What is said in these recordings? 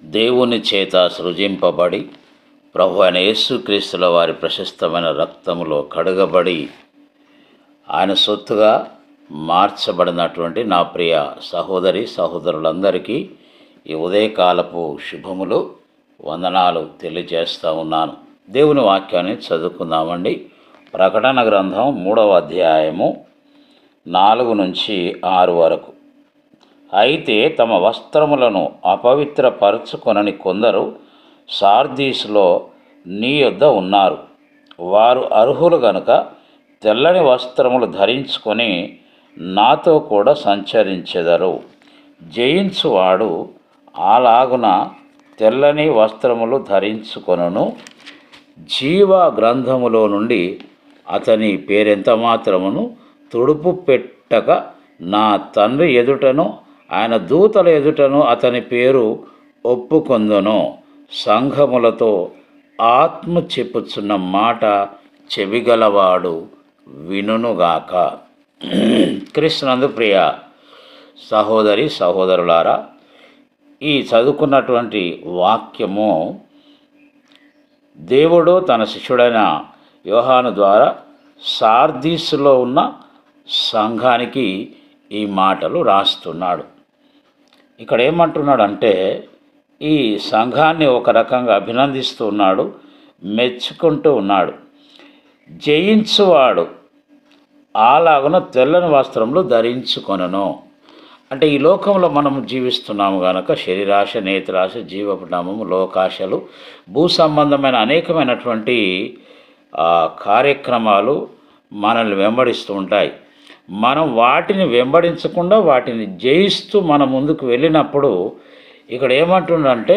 దేవుని చేత సృజింపబడి ప్రభు అయిన యేసుక్రీస్తుల వారి ప్రశస్తమైన రక్తములో కడగబడి ఆయన సొత్తుగా మార్చబడినటువంటి నా ప్రియ సహోదరి సహోదరులందరికీ ఈ ఉదయకాలపు శుభములు వందనాలు తెలియజేస్తూ ఉన్నాను. దేవుని వాక్యాన్ని చదువుకుందామండి. ప్రకటన గ్రంథం 3వ అధ్యాయము 4 నుంచి 6 వరకు. అయితే తమ వస్త్రములను అపవిత్రపరచుకొనని కొందరు సార్దీస్లో నీ యొద్ద ఉన్నారు. వారు అర్హులు గనుక తెల్లని వస్త్రములు ధరించుకొని నాతో కూడా సంచరించెదరు. జయించువాడు అలాగున తెల్లని వస్త్రములు ధరించుకొనును. జీవ గ్రంథములో నుండి అతని పేరెంత మాత్రమును తుడుపు పెట్టక నా తండ్రి ఎదుటను ఆయన దూతల ఎదుటను అతని పేరు ఒప్పుకొందును. సంఘములతో ఆత్మ చెప్పుచున్న మాట చెవిగలవాడు వినుగాక. క్రీస్తునందు ప్రియ సహోదరి సహోదరులారా, ఈ చదువుకున్నటువంటి వాక్యము దేవుడు తన శిష్యుడైన యోహాను ద్వారా సార్దీసులో ఉన్న సంఘానికి ఈ మాటలు రాస్తున్నాడు. ఇక్కడ ఏమంటున్నాడంటే, ఈ సంఘాన్ని ఒక రకంగా అభినందిస్తూ ఉన్నాడు, మెచ్చుకుంటూ ఉన్నాడు. జయించువాడు అలాగున తెల్లని వస్త్రములు ధరించుకొనును. అంటే ఈ లోకంలో మనము జీవిస్తున్నాము కనుక శరీరాశ, నేత్రాశ, జీవపటమము, లోకాశలు, భూ సంబంధమైన అనేకమైనటువంటి కార్యక్రమాలు మనల్ని వెంబడిస్తూ ఉంటాయి. మనం వాటిని వెంబడించకుండా వాటిని జయిస్తూ మనం ముందుకు వెళ్ళినప్పుడు ఇక్కడ ఏమంటుండంటే,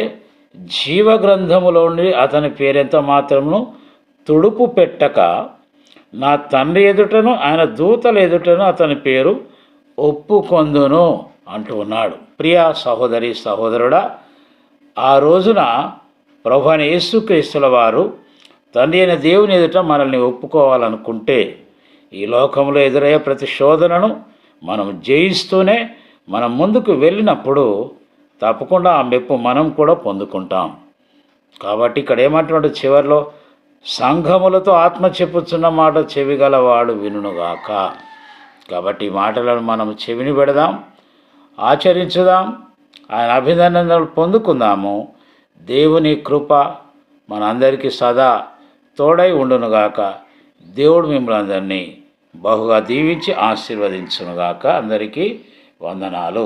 జీవగ్రంథములోని అతని పేరెంత మాత్రమును తుడుపు పెట్టక నా తండ్రి ఎదుటను ఆయన దూతల ఎదుటను అతని పేరు ఒప్పుకొందును అంటూ ఉన్నాడు. ప్రియా సహోదరి సహోదరుడా, ఆ రోజున ప్రభు అయిన యేసుక్రీస్తుల వారు తండ్రి అయిన దేవుని ఎదుట మనల్ని ఒప్పుకోవాలనుకుంటే ఈ లోకంలో ఎదురయ్యే ప్రతి శోధనను మనం జయిస్తూనే మనం ముందుకు వెళ్ళినప్పుడు తప్పకుండా ఆ మెప్పు మనం కూడా పొందుకుంటాం. కాబట్టి ఇక్కడ ఏమంటున్నాడు చివరిలో, సంఘములతో ఆత్మ చెప్పుచున్న మాట చెవిగలవాడు వినుగాక. కాబట్టి ఈ మాటలను మనం చెవిని పెడదాం, ఆచరించుదాం, ఆయన అభినందనలు పొందుకుందాము. దేవుని కృప మనందరికీ సదా తోడై ఉండునుగాక. దేవుడు మిమ్మల్ని అందరినీ బహుగా దీవించి ఆశీర్వదించునుగాక. అందరికీ వందనాలు.